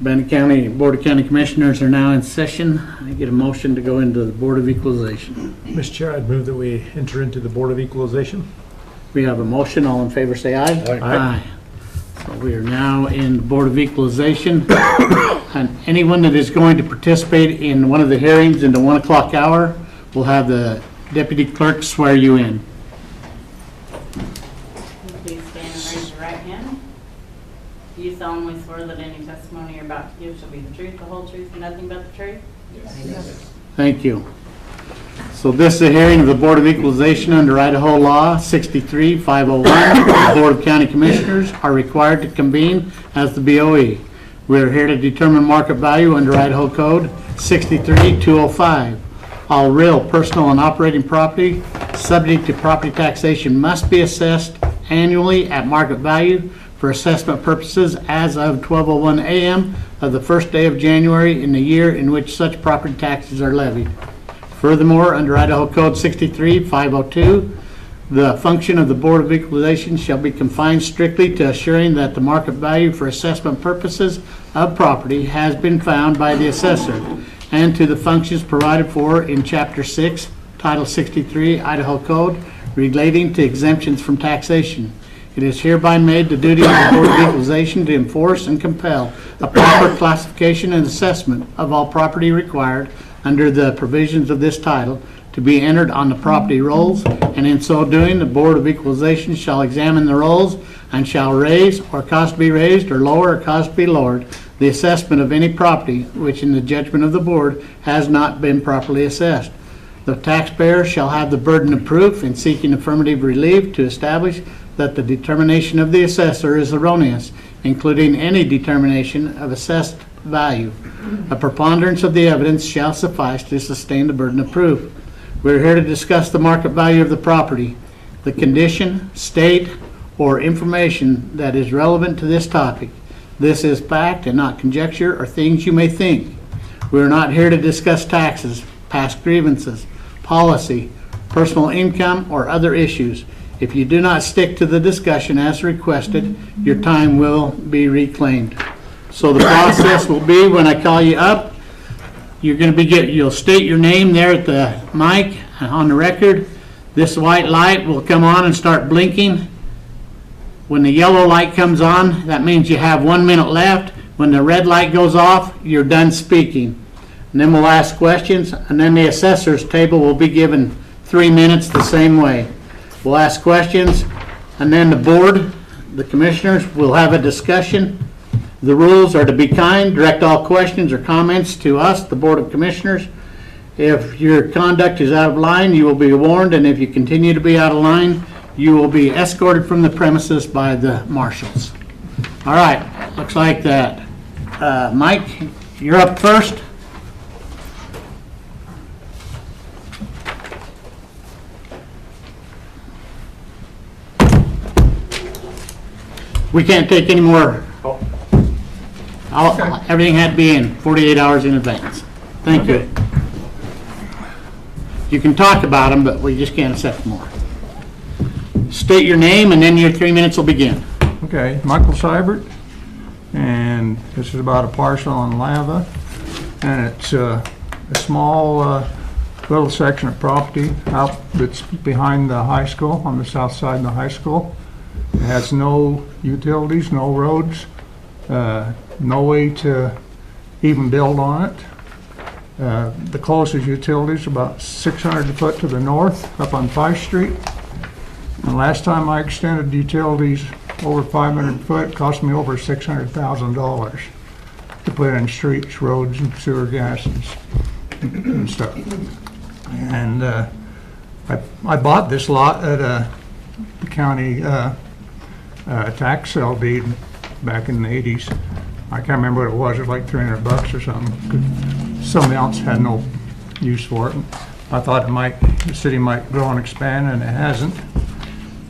Bannock County Board of County Commissioners are now in session. I get a motion to go into the Board of Equalization. Mr. Chair, I'd move that we enter into the Board of Equalization. We have a motion. All in favor say aye. Aye. So we are now in the Board of Equalization. And anyone that is going to participate in one of the hearings in the 1 o'clock hour will have the deputy clerk swear you in. Please stand and raise your right hand. Do you solemnly swear that any testimony you're about to give shall be the truth, the whole truth, and nothing but the truth? Yes. Thank you. So this is a hearing of the Board of Equalization under Idaho Law 63-501. The Board of County Commissioners are required to convene as the BOE. We are here to determine market value under Idaho Code 63-205. All real, personal, and operating property subject to property taxation must be assessed annually at market value for assessment purposes as of 12:01 a.m. of the first day of January in the year in which such property taxes are levied. Furthermore, under Idaho Code 63-502, the function of the Board of Equalization shall be confined strictly to assuring that the market value for assessment purposes of property has been found by the assessor, and to the functions provided for in Chapter 6, Title 63, Idaho Code, relating to exemptions from taxation. It is hereby made the duty of the Board of Equalization to enforce and compel a proper classification and assessment of all property required under the provisions of this title to be entered on the property rolls, and in so doing, the Board of Equalization shall examine the rolls and shall raise or cause to be raised or lower or cause to be lowered the assessment of any property which in the judgment of the Board has not been properly assessed. The taxpayer shall have the burden of proof in seeking affirmative relief to establish that the determination of the assessor is erroneous, including any determination of assessed value. A preponderance of the evidence shall suffice to sustain the burden of proof. We're here to discuss the market value of the property, the condition, state, or information that is relevant to this topic. This is fact and not conjecture or things you may think. We are not here to discuss taxes, past grievances, policy, personal income, or other issues. If you do not stick to the discussion as requested, your time will be reclaimed. So the process will be when I call you up, you're going to you'll state your name there at the mic on the record. This white light will come on and start blinking. When the yellow light comes on, that means you have 1 minute left. When the red light goes off, you're done speaking. And then we'll ask questions, and then the assessor's table will be given 3 minutes the same way. We'll ask questions, and then the board, the commissioners, will have a discussion. The rules are to be kind, direct all questions or comments to us, the Board of Commissioners. If your conduct is out of line, you will be warned, and if you continue to be out of line, you will be escorted from the premises by the marshals. All right, looks like that. Mike, you're up first. We can't take any more. Everything had to be in 48 hours in advance. Thank you. You can talk about them, but we just can't accept more. State your name, and then your 3 minutes will begin. Okay, Michael Seibert, and this is about a parcel on Lava, and it's a small little section of property out that's behind the high school, on the south side of the high school. It has no utilities, no roads, no way to even build on it. The closest utilities are about 600 foot to the north, up on 5th Street. And last time I extended utilities over 500 foot, it cost me over $600,000 to put in streets, roads, and sewer gas and stuff. And I bought this lot at the county tax sale deed back in the 80s. I can't remember what it was. It was like $300 or something. Somebody else had no use for it. I thought the city might grow and expand, and it hasn't.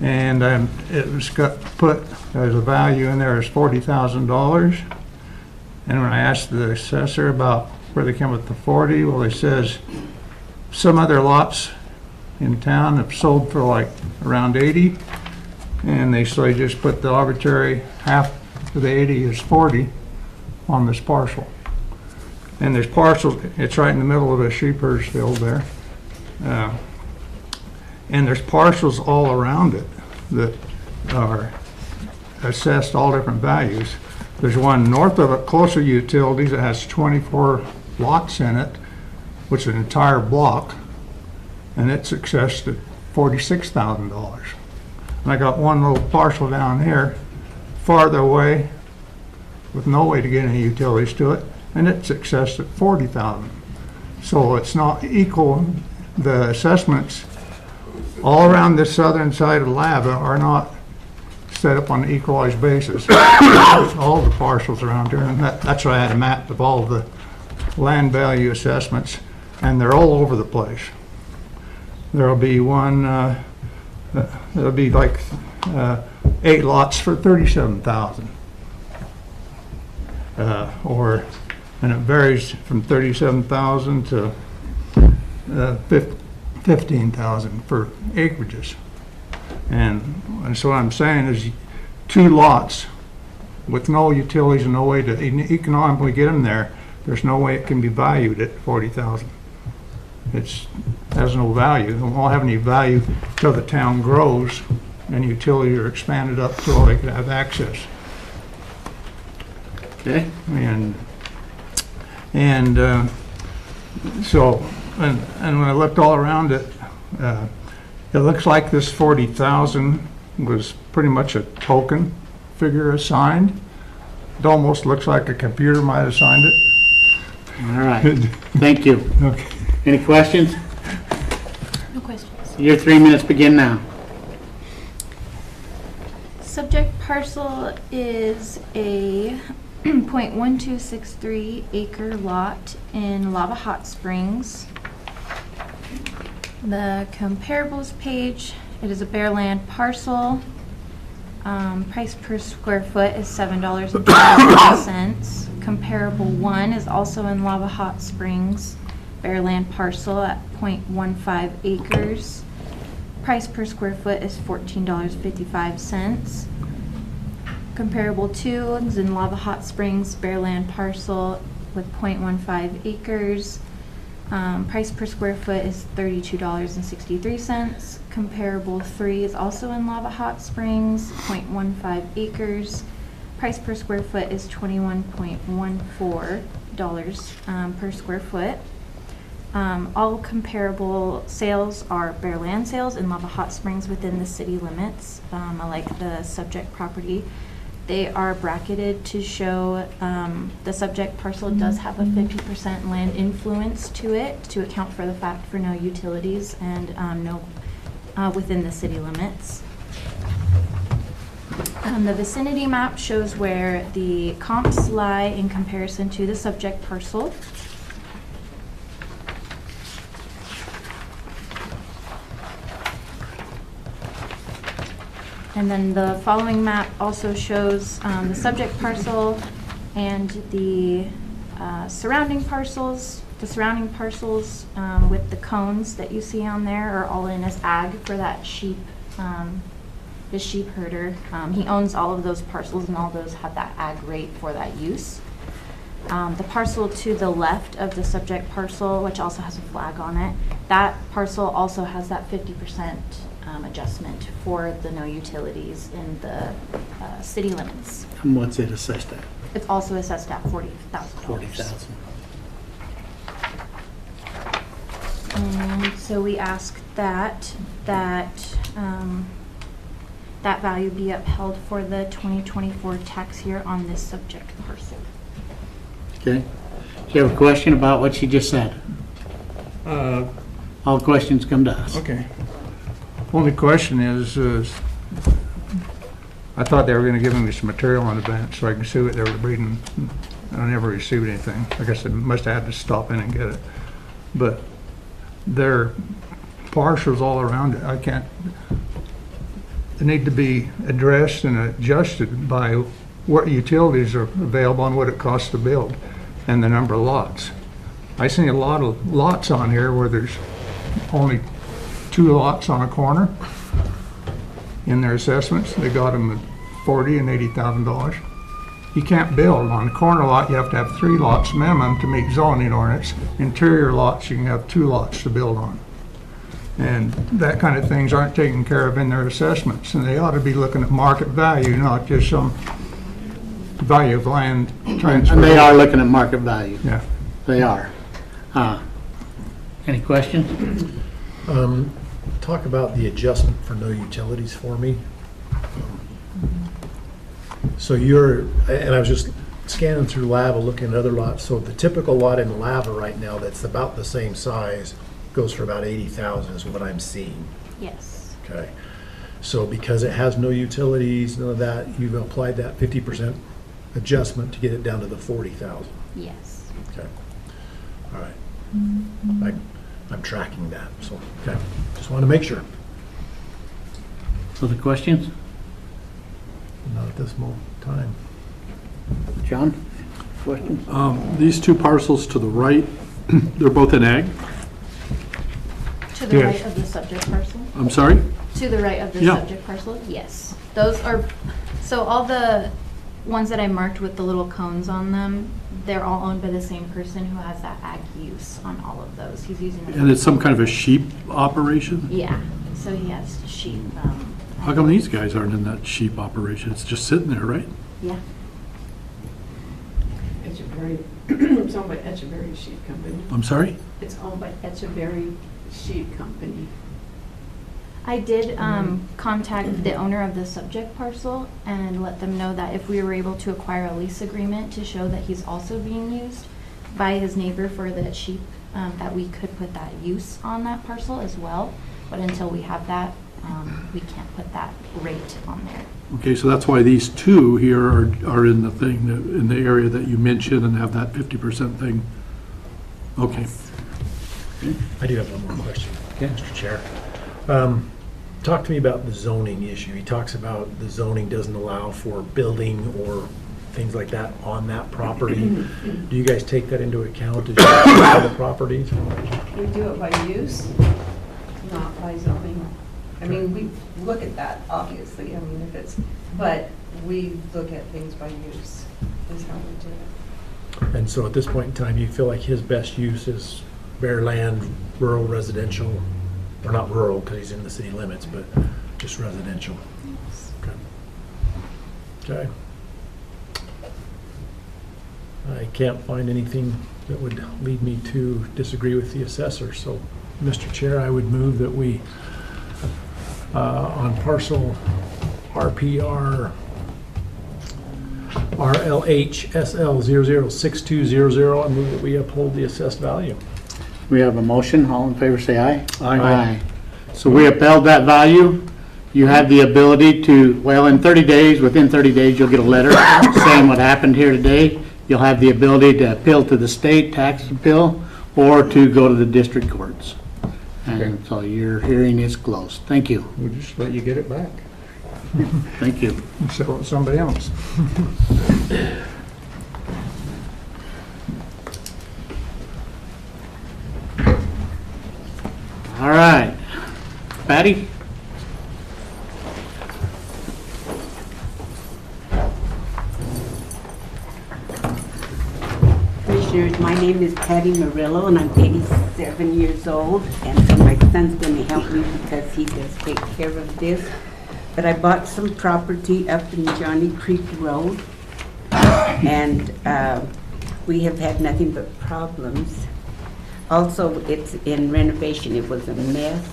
And it was got put as a value in there as $40,000. And when I asked the assessor about where they came with the 40, well, he says some other lots in town have sold for like around 80, and they just put the arbitrary half of the 80 is 40. on this parcel. And there's parcels, it's right in the middle of a sheep herd's field there. And there's parcels all around it that are assessed all different values. There's one north of it, closer to utilities, that has 24 lots in it, which is an entire block, and it's assessed at $46,000. And I got one little parcel down here, farther away, with no way to get any utilities to it, and it's assessed at $40,000. So it's not equal. The assessments all around this southern side of Lava are not set up on an equalized basis. All the parcels around here, and that's why I had a map of all the land value assessments, and they're all over the place. There'll be one, there'll be like 8 lots for $37,000. And it varies from $37,000 to $15,000 for acreages. And so what I'm saying is 2 lots with no utilities and no way to economically get them there, there's no way it can be valued at $40,000. It has no value. It won't have any value till the town grows and utilities are expanded up till they can have access. Okay. And when I looked all around it, it looks like this 40,000 was pretty much a token figure assigned. It almost looks like a computer might have signed it. All right. Thank you. Okay. Any questions? No questions. Your 3 minutes begin now. Subject parcel is a .1263 acre lot in Lava Hot Springs. The comparables page, it is a bare land parcel. Price per square foot is $7.25. Comparable 1 is also in Lava Hot Springs, bare land parcel at .15 acres. Price per square foot is $14.55. Comparable 2 is in Lava Hot Springs, bare land parcel with .15 acres. Price per square foot is $32.63. Comparable 3 is also in Lava Hot Springs, .15 acres. Price per square foot is $21.14 per square foot. All comparable sales are bare land sales in Lava Hot Springs within the city limits. Like the subject property, they are bracketed to show the subject parcel does have a 50% land influence to it to account for the fact for no utilities and no within the city limits. The vicinity map shows where the comps lie in comparison to the subject parcel. And then the following map also shows the subject parcel and the surrounding parcels. The surrounding parcels with the cones that you see on there are all in as ag for that sheep, the sheep herder. He owns all of those parcels and all those have that ag rate for that use. The parcel to the left of the subject parcel, which also has a flag on it, that parcel also has that 50% adjustment for the no utilities in the city limits. And what's it assessed at? It's also assessed at $40,000. 40,000. And so we ask that value be upheld for the 2024 tax year on this subject parcel. Okay. Do you have a question about what she just said? All questions come to us. Okay. Only question is, I thought they were going to give me some material on the bench so I can see what they were reading. I never received anything. I guess I must have had to stop in and get it. But there are parcels all around it. They need to be addressed and adjusted by what utilities are available and what it costs to build and the number of lots. I see a lot of lots on here where there's only 2 lots on a corner in their assessments. They got them at $40,000 and $80,000. you can't build. On a corner lot, you have to have 3 lots minimum to meet zoning ordinance. Interior lots, you can have 2 lots to build on. And that kind of things aren't taken care of in their assessments, and they ought to be looking at market value, not just some value of land transfer. And they are looking at market value. Yeah. They are. Any questions? Talk about the adjustment for no utilities for me. So and I was just scanning through Lava, looking at other lots. So the typical lot in Lava right now that's about the same size goes for about 80,000 is what I'm seeing. Yes. Okay. So because it has no utilities, none of that, you've applied that 50% adjustment to get it down to the 40,000. Yes. Okay. All right. I'm tracking that, so, okay. Just want to make sure. Other questions? Not at this time. John, questions? These 2 parcels to the right, they're both in ag? To the Yes. right of the subject parcel? I'm sorry? To the right of the Yeah. subject parcel? Yes. Those are, so all the ones that I marked with the little cones on them, they're all owned by the same person who has that ag use on all of those. He's using And it's some kind of a sheep operation? Yeah, so he has sheep. How come these guys aren't in that sheep operation? It's just sitting there, right? Yeah. It's owned by Echeverry Sheep Company. I'm sorry? It's owned by Echeverry Sheep Company. I did contact the owner of the subject parcel and let them know that if we were able to acquire a lease agreement to show that he's also being used by his neighbor for the sheep, that we could put that use on that parcel as well. But until we have that, we can't put that rate on there. Okay, so that's why these 2 here are in the thing, in the area that you mentioned and have that 50% thing. Okay. I do have one more question, Okay. Mr. Chair. Talk to me about the zoning issue. He talks about the zoning doesn't allow for building or things like that on that property. Do you guys take that into account as you buy the properties? We do it by use, not by zoning. I mean, we look at that, obviously, I mean, but we look at things by use, is how we do it. And so at this point in time, you feel like his best use is bare land, rural residential, or not rural because he's in the city limits, but just residential? Okay. I can't find anything that would lead me to disagree with the assessor. So, Mr. Chair, I would move that we, on parcel RPR RLH SL 006200, I move that we uphold the assessed value. We have a motion. All in favor, say aye. Aye. So we upheld that value. You have the ability to, well, in 30 days, within 30 days, you'll get a letter saying what happened here today. You'll have the ability to appeal to the state tax appeal or to go to the district courts. And so your hearing is closed. Thank you. We'll just let you get it back Thank you. and sell it to somebody else. All right. Patty? Commissioners, my name is Patty Murillo, and I'm 87 years old, and so my son's going to help me because he does take care of this. But I bought some property up in Johnny Creek Road, and we have had nothing but problems. Also, it's in renovation. It was a mess.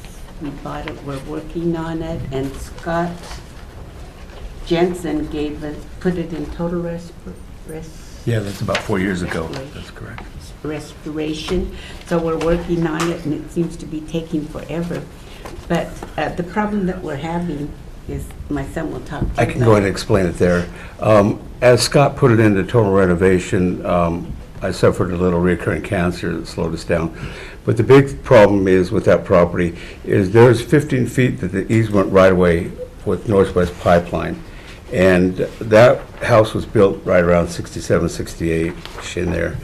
We bought it, we're working on it, and Scott Jensen put it in total Yeah, that's about 4 years ago. That's correct. restoration. So we're working on it, and it seems to be taking forever. But the problem that we're having is, my son will talk to you I can go ahead and explain it there. As Scott put it into total renovation, I suffered a little recurrent cancer that slowed us down. But the big problem is with that property is there's 15 feet that the easement right away with Northwest Pipeline. And that house was built right around 67, 68-ish in there.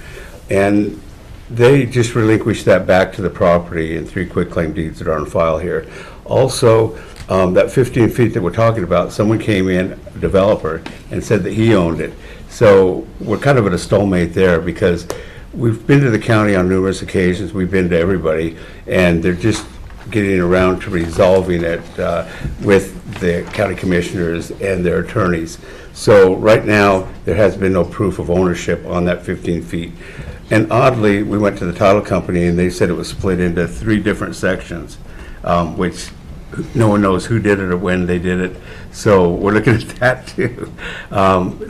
And they just relinquished that back to the property in 3 quitclaim deeds that are on file here. Also, that 15 feet that we're talking about, someone came in, a developer, and said that he owned it. So we're kind of at a stalemate there because we've been to the county on numerous occasions, we've been to everybody, and they're just getting around to resolving it with the county commissioners and their attorneys. So right now, there has been no proof of ownership on that 15 feet. And oddly, we went to the title company and they said it was split into 3 different sections, which no one knows who did it or when they did it. So we're looking at that too.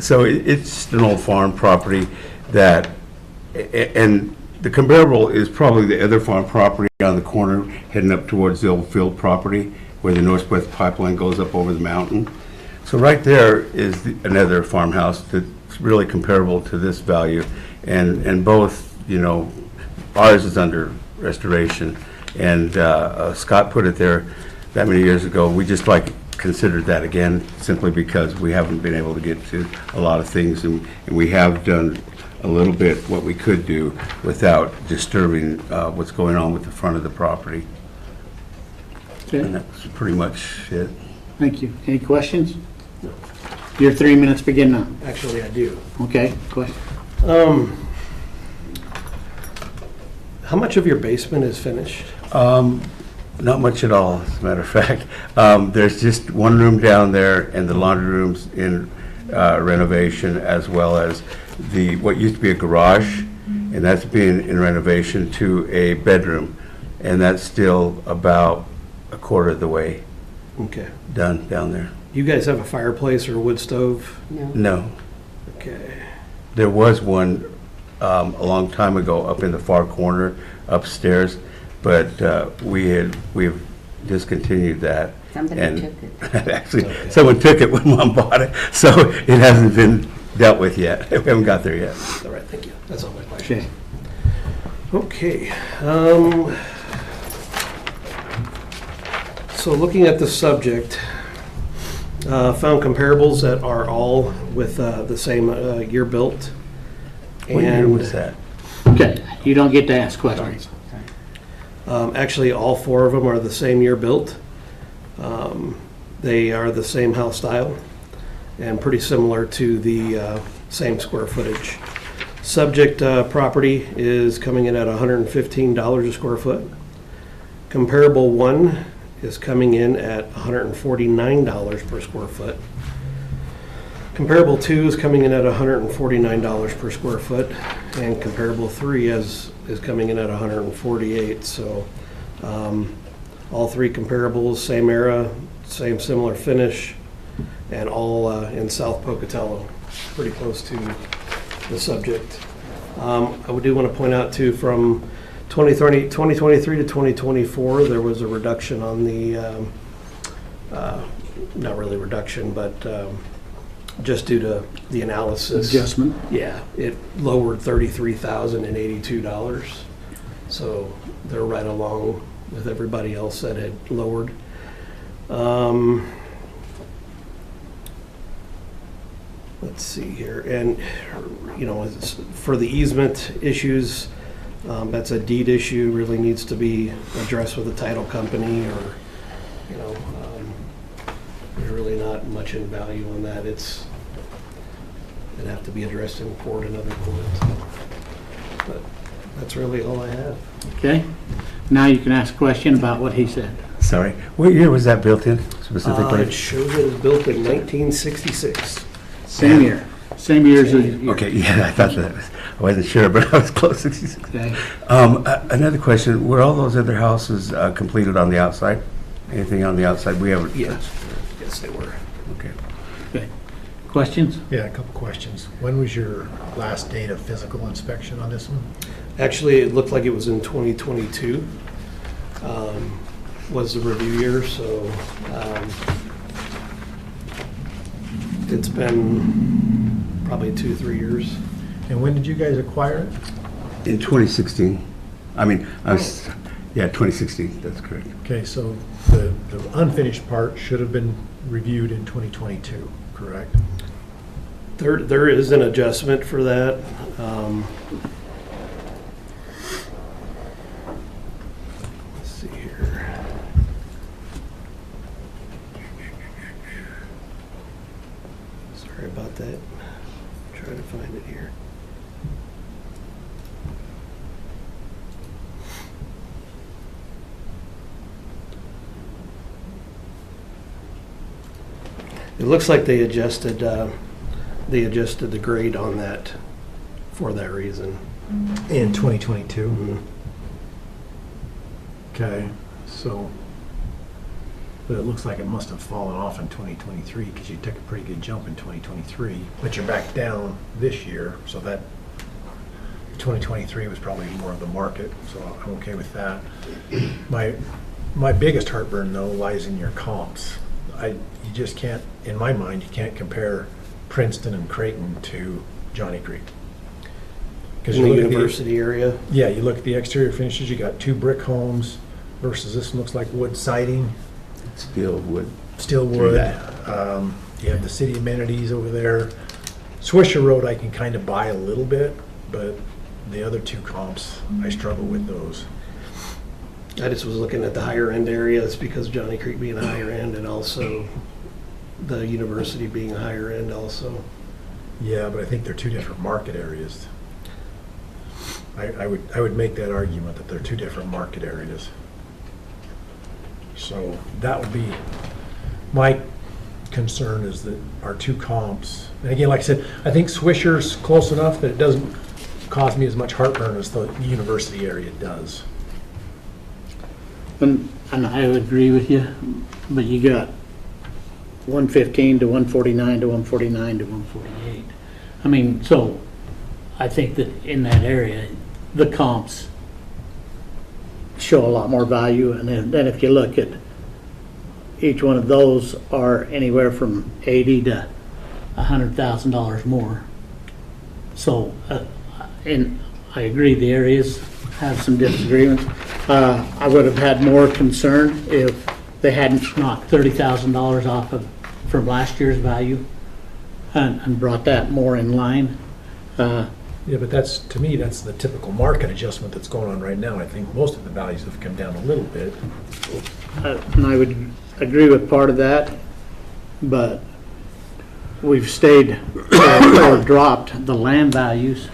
So it's just an old farm property that, and the comparable is probably the other farm property on the corner heading up towards the old field property where the Northwest Pipeline goes up over the mountain. So right there is another farmhouse that's really comparable to this value. And both, you know, ours is under restoration. And Scott put it there that many years ago. We just considered that again simply because we haven't been able to get to a lot of things. And we have done a little bit what we could do without disturbing what's going on with the front of the property. Okay, And that's pretty much it. thank you. Any questions? Your 3 minutes begin now. Actually, I do. Okay, question? How much of your basement is finished? Not much at all, as a matter of fact. There's just one room down there, and the laundry room's in renovation, as well as what used to be a garage, and that's being in renovation to a bedroom, and that's still about a quarter of the way Okay. done down there. You guys have a fireplace or a wood stove? No. No, Okay. there was one a long time ago up in the far corner upstairs, but we've discontinued that. Somebody And took it. actually, someone took it when Mom bought it, so it hasn't been dealt with yet. We haven't got there yet. All right, thank you. That's all my questions. Okay. Okay. So looking at the subject, found comparables that are all with the same year built. What year was that? Okay, you don't get to ask questions. Actually, all 4 of them are the same year built. They are the same house style and pretty similar to the same square footage. Subject property is coming in at $115 a square foot. Comparable 1 is coming in at $149 per square foot. Comparable 2 is coming in at $149 per square foot, and comparable 3 is coming in at $148. So all 3 comparables, same era, same similar finish, and all in South Pocatello, pretty close to the subject. I do want to point out too, from 2023 to 2024, there was a reduction on the, not really reduction, but just due to the analysis. Adjustment. Yeah, it lowered $33,082. So they're right along with everybody else that had lowered. Let's see here, and, you know, for the easement issues, that's a deed issue, really needs to be addressed with the title company, or, you know, there's really not much in value on that. It'd have to be addressed in court, another court. But that's really all I have. Okay, now you can ask a question about what he said. Sorry. What year was that built in specifically? It shows it was built in 1966. Same year, same year as the year. Okay, yeah, I thought that. I wasn't sure, but I was close. 66. Okay. Another question, were all those other houses completed on the outside? Anything on the outside? We haven't. Yes, yes, they were. Okay. Okay. Questions? Yeah, a couple questions. When was your last date of physical inspection on this one? Actually, it looked like it was in 2022, was the review year, so it's been probably 2-3 years. And when did you guys acquire it? In 2016. I mean, yeah, 2016, that's correct. Okay, so the unfinished part should have been reviewed in 2022, correct? There is an adjustment for that. Let's see here. about that. Trying to find it here. It looks like they adjusted the grade on that for that reason. In 2022? Mhm. Okay, so, but it looks like it must have fallen off in 2023 because you took a pretty good jump in 2023, but you're back down this year, so that 2023 was probably more of the market, so I'm okay with that. My biggest heartburn though lies in your comps. You just can't, in my mind, you can't compare Princeton and Creighton to Johnny Creek. 'Cause In the you look at university area. Yeah, you look at the exterior finishes, you got 2 brick homes versus this looks like wood siding, Steel wood. steel wood. You have the city amenities over there. Swisher Road I can kind of buy a little bit, but the other 2 comps, I struggle with those. I just was looking at the higher end areas because Johnny Creek being a higher end and also the university being a higher end also. Yeah, but I think they're 2 different market areas. I would make that argument that they're 2 different market areas. So that would be, my concern is that our 2 comps, and again, like I said, I think Swisher's close enough that it doesn't cause me as much heartburn as the university area does. And I would agree with you, but you got 115 to 149 to 149 to 148. I mean, so I think that in that area, the comps show a lot more value. And then if you look at each one of those are anywhere from $80,000 to $100,000 more. So, and I agree the areas have some disagreements. I would have had more concern if they hadn't knocked $30,000 off of from last year's value and brought that more in line. Yeah, but that's, to me, that's the typical market adjustment that's going on right now. I think most of the values have come down a little bit. And I would agree with part of that, but we've stayed or dropped the land values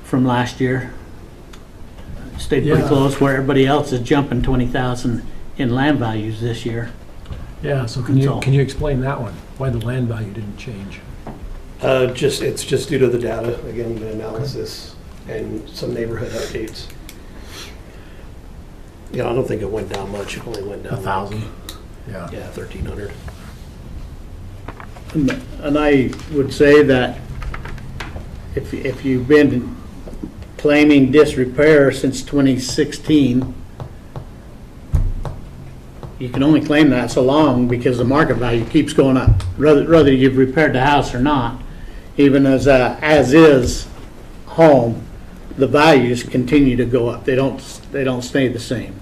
from last year. Stayed pretty Yeah. close where everybody else is jumping 20,000 in land values this year. Yeah, so So- can you explain that one? Why the land value didn't change? It's just due to the data, again, the analysis and some neighborhood updates. Yeah, I don't think it went down much. It only went down. 1,000? Yeah. Yeah, 1,300. And I would say that if you've been claiming disrepair since 2016, you can only claim that so long because the market value keeps going up. Whether you've repaired the house or not, even as a as-is home, the values continue to go up. They don't stay the same.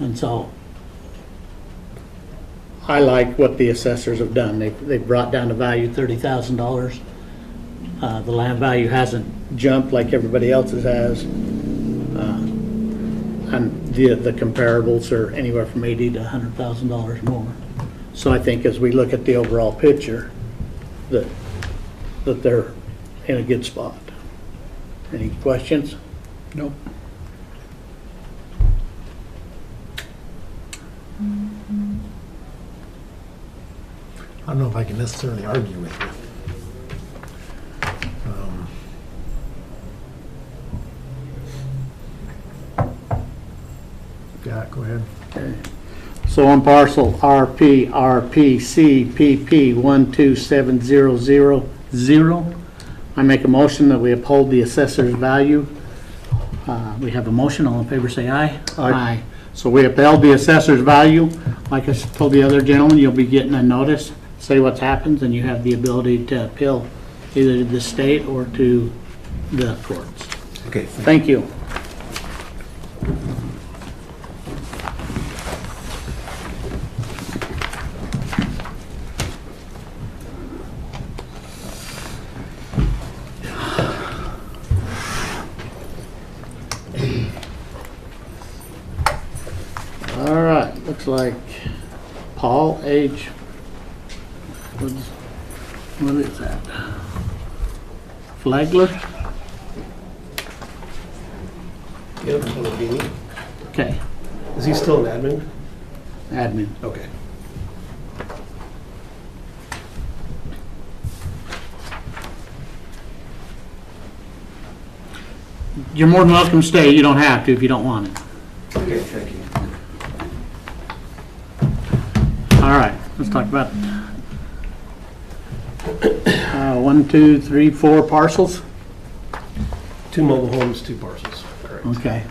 And so I like what the assessors have done. They've brought down the value $30,000. The land value hasn't jumped like everybody else's has. And the comparables are anywhere from $80,000 to $100,000 more. So I think as we look at the overall picture, that they're in a good spot. Any questions? Nope. I don't know if I can necessarily argue with you. Yeah, go ahead. So on parcel RPCPP 127000, I make a motion that we uphold the assessor's value. We have a motion, all in favor say aye. Aye. So we upheld the assessor's value. Like I told the other gentleman, you'll be getting a notice, say what's happened, and you have the ability to appeal either to the state or to the courts. Okay. Thank you. All right, looks like Paul H. Woods. What is that? Flagler? Yep, Tony Beanie. Okay, Is he still an admin? admin. Okay. You're more than welcome to stay. You don't have to if you don't want it. Okay, thank you. All right, let's talk about 1, 2, 3, 4 parcels. 2 mobile homes, 2 parcels, correct. Okay.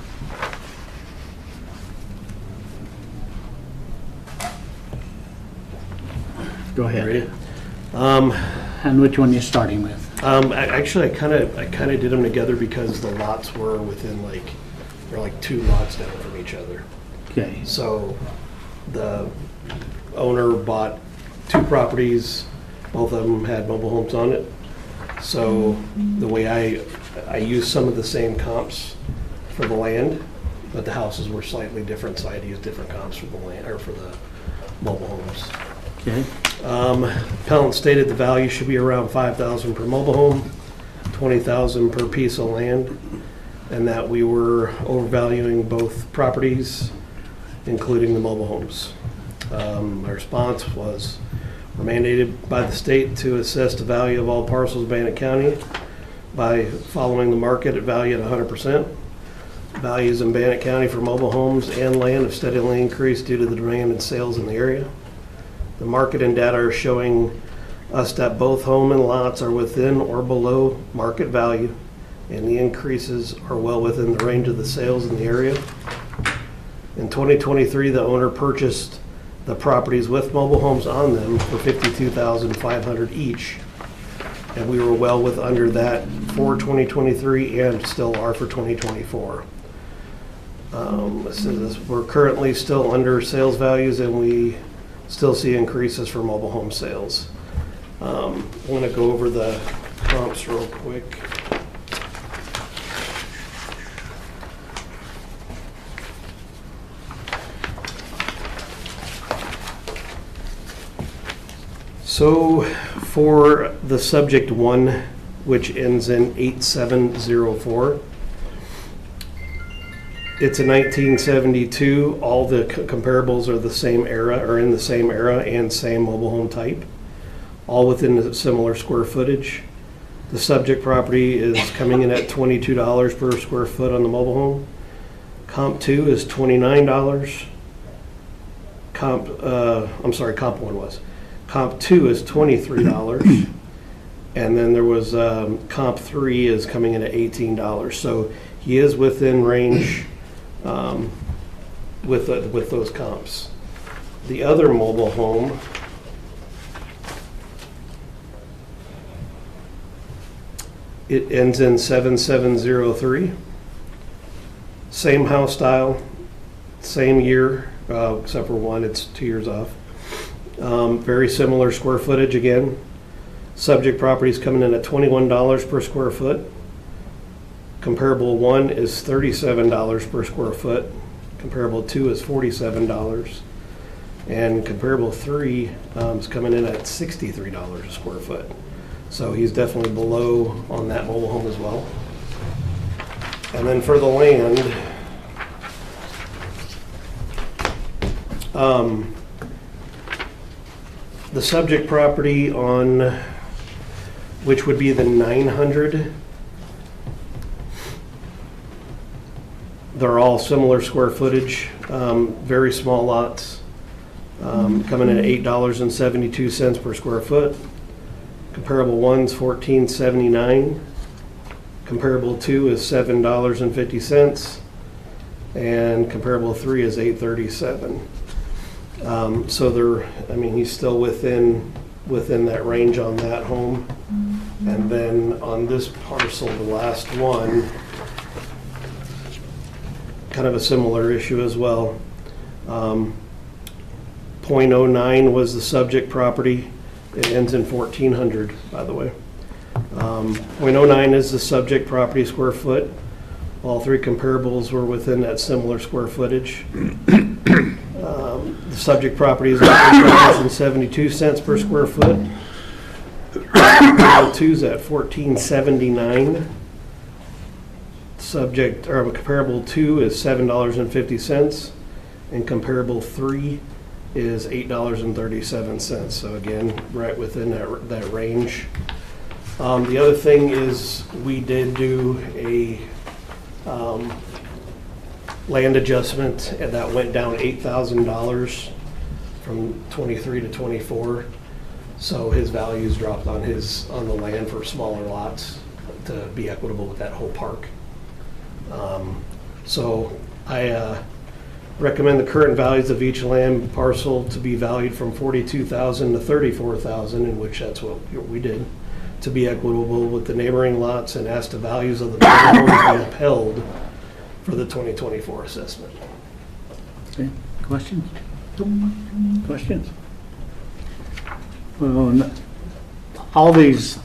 Go ahead. Ready? And which one you starting with? Actually, I kind of did them together because the lots were within they're like 2 lots down from each other. Okay, So the owner bought 2 properties, both of them had mobile homes on it. So the way I used some of the same comps for the land, but the houses were slightly different, so I had to use different comps for the land, or for the mobile homes. okay, Appellant stated the value should be around $5,000 per mobile home, $20,000 per piece of land, and that we were overvaluing both properties, including the mobile homes. My response was, we're mandated by the state to assess the value of all parcels in Bannock County by following the market at value at 100%. Values in Bannock County for mobile homes and land have steadily increased due to the demand and sales in the area. The market and data are showing us that both home and lots are within or below market value, and the increases are well within the range of the sales in the area. In 2023, the owner purchased the properties with mobile homes on them for $52,500 each, and we were well with under that for 2023 and still are for 2024. It says we're currently still under sales values, and we still see increases for mobile home sales. I'm going to go over the comps real quick. So for the subject 1, which ends in 8704, it's a 1972. All the comparables are the same era, or in the same era and same mobile home type, all within a similar square footage. The subject property is coming in at $22 per square foot on the mobile home. Comp 2 is $29. Comp 1 was. Comp 2 is $23. And then there was comp 3 is coming in at $18. So he is within range with those comps. The other mobile home it ends in 7703. Same house style, same year, except for one, it's 2 years off. Very similar square footage again. Subject property is coming in at $21 per square foot. Comparable 1 is $37 per square foot. Comparable 2 is $47. And comparable 3 is coming in at $63 a square foot. So he's definitely below on that mobile home as well. And then for the land, the subject property on, which would be the 900, they're all similar square footage, very small lots, coming in at $8.72 per square foot. Comparable 1's $14.79. Comparable 2 is $7.50. And comparable 3 is $8.37. So he's still within that range on that home. And then on this parcel, the last one, kind of a similar issue as well. .09 was the subject property. It ends in 1400, by the way. .09 is the subject property square foot. All 3 comparables were within that similar square footage. The subject property is $8.72 per square foot. Comparable two's at $14.79. Comparable two is $7.50, and comparable three is $8.37. So again, right within that range. The other thing is we did do a land adjustment, and that went down $8,000 from 23 to 24. So his values dropped on the land for smaller lots to be equitable with that whole park. So I recommend the current values of each land parcel to be valued from $42,000 to $34,000, in which that's what we did, to be equitable with the neighboring lots, and ask the values of the homes be upheld for the 2024 assessment. Okay, questions? Questions? Well, all these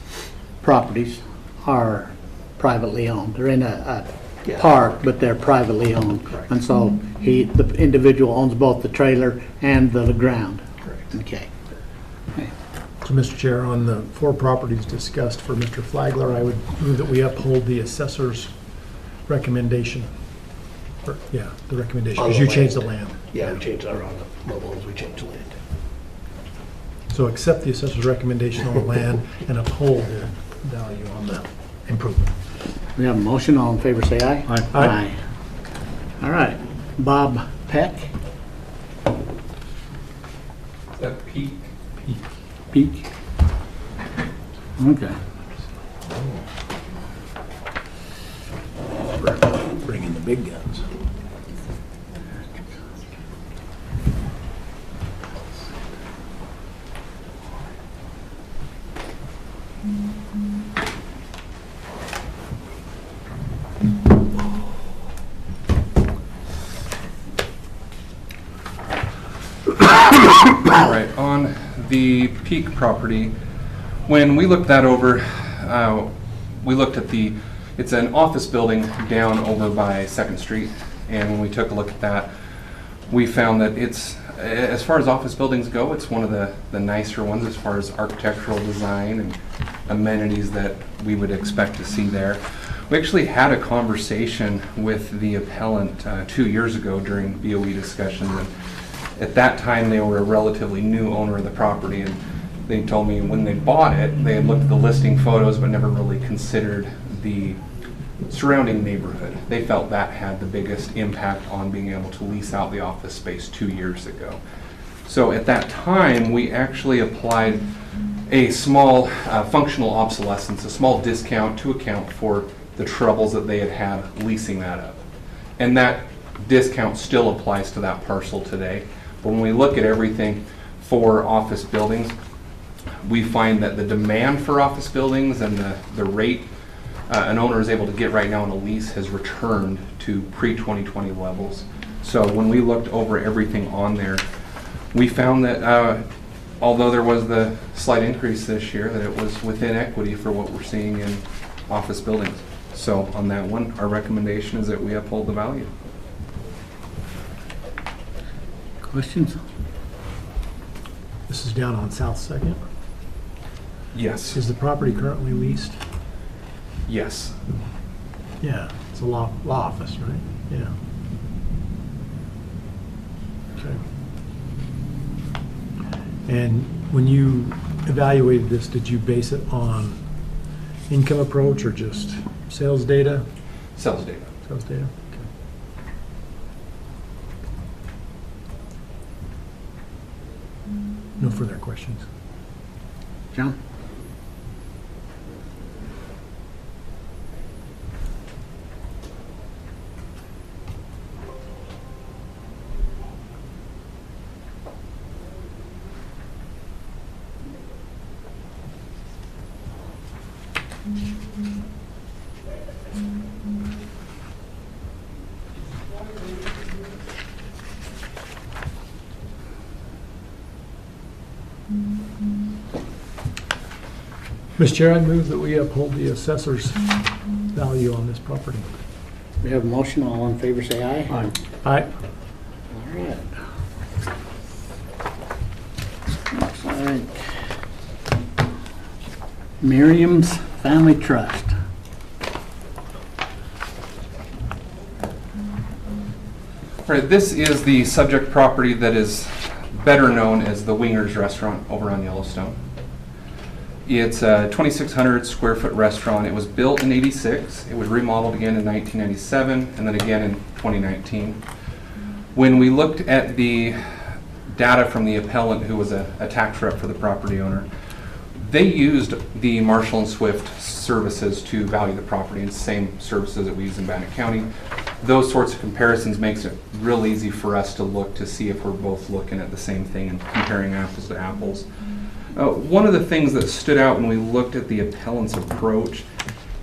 properties are privately owned. They're in a Yeah. park, but they're privately owned. Correct. And so the individual owns both the trailer and the ground. Correct. Okay. So, Mr. Chair, on the 4 properties discussed for Mr. Flagler, I would move that we uphold the assessor's recommendation. The recommendation, On because the you changed the land. land. Yeah, we changed our on the mobile homes, we changed the land. So accept the assessor's recommendation on the land and uphold the value on the improvement. We have a motion. All in favor, say aye. Aye. Aye. All right. Bob Peck. Is that peak? Peak. Okay. Bring in the big guns. All right, on the Peak property, when we looked that over, we looked at it's an office building down over by 2nd Street, and when we took a look at that, we found that it's, as far as office buildings go, it's one of the nicer ones as far as architectural design and amenities that we would expect to see there. We actually had a conversation with the appellant 2 years ago during BOE discussions, and at that time, they were a relatively new owner of the property, and they told me when they bought it, they had looked at the listing photos but never really considered the surrounding neighborhood. They felt that had the biggest impact on being able to lease out the office space 2 years ago. So at that time, we actually applied a small functional obsolescence, a small discount to account for the troubles that they had had leasing that up. And that discount still applies to that parcel today. But when we look at everything for office buildings, we find that the demand for office buildings and the rate an owner is able to get right now on a lease has returned to pre-2020 levels. So when we looked over everything on there, we found that although there was the slight increase this year, that it was within equity for what we're seeing in office buildings. So on that one, our recommendation is that we uphold the value. Questions? This is down on South 2nd. Yes. Is the property currently leased? Yes. Yeah, it's a law office, right? Yeah. Okay. And when you evaluated this, did you base it on income approach or just sales data? Sales data. Sales data, okay. No further questions. John? Mr. Chair, I move that we uphold the assessor's value on this property. We have a motion. All in favor, say aye. Aye. Aye. All right. Looks like Miriam's Family Trust. Right, this is the subject property that is better known as the Wingers Restaurant over on Yellowstone. It's a 2,600 square foot restaurant. It was built in '86. It was remodeled again in 1997 and then again in 2019. When we looked at the data from the appellant, who was a tax rep for the property owner, they used the Marshall and Swift services to value the property, and same services that we use in Bannock County. Those sorts of comparisons makes it real easy for us to look to see if we're both looking at the same thing and comparing apples to apples. One of the things that stood out when we looked at the appellant's approach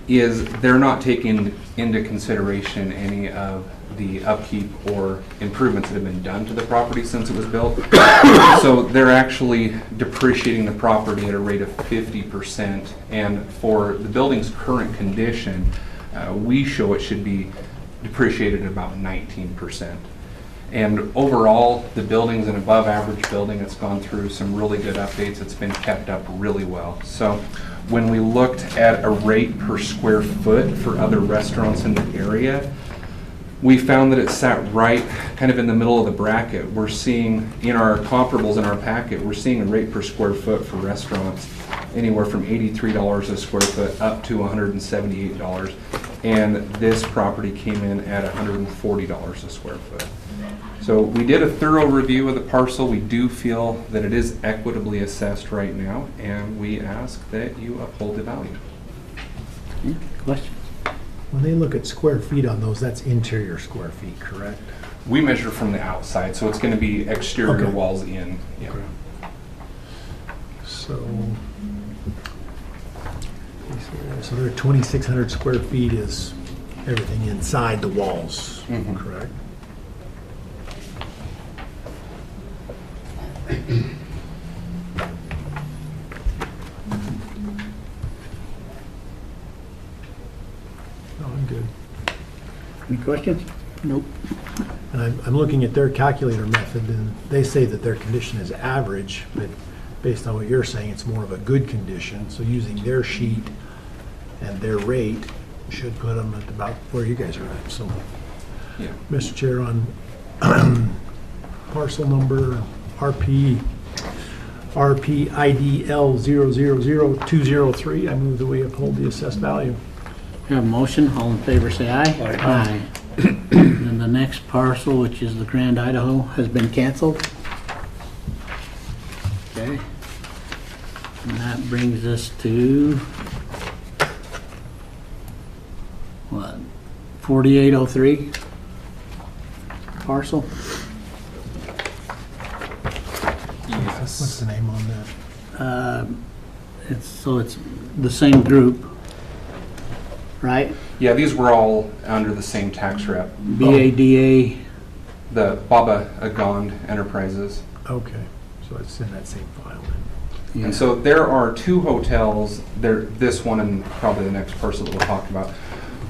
is they're not taking into consideration any of the upkeep or improvements that have been done to the property since it was built. So they're actually depreciating the property at a rate of 50%, and for the building's current condition, we show it should be depreciated at about 19%. And overall, the building's an above average building. It's gone through some really good updates. It's been kept up really well. So when we looked at a rate per square foot for other restaurants in the area, we found that it sat right kind of in the middle of the bracket. We're seeing in our comparables in our packet, we're seeing a rate per square foot for restaurants anywhere from $83 a square foot up to $178. And this property came in at $140 a square foot. So we did a thorough review of the parcel. We do feel that it is equitably assessed right now, and we ask that you uphold the value. Questions? When they look at square feet on those, that's interior square feet, correct? We measure from the outside, so it's going to be exterior Okay. walls in. Yeah. So their 2,600 square feet is everything inside the walls, Mhm. correct? No, I'm good. Any questions? Nope. And I'm looking at their calculator method, and they say that their condition is average, but based on what you're saying, it's more of a good condition. So using their sheet and their rate should put them at about where you guys are at. So, Yeah. Mr. Chair, on parcel number RPIDL 000203, I move that we uphold the assessed value. We have a motion, all in favor say aye. Aye. And the next parcel, which is the Grand Idaho, has been canceled. Okay. And that brings us to, what, 4803 parcel? What's the name on that? It's the same group, right? Yeah, these were all under the same tax rep. BADA, The Baba Agond Enterprises. Okay, so it's in that same file then. yeah. And so there are two hotels, this one and probably the next parcel that we'll talk about.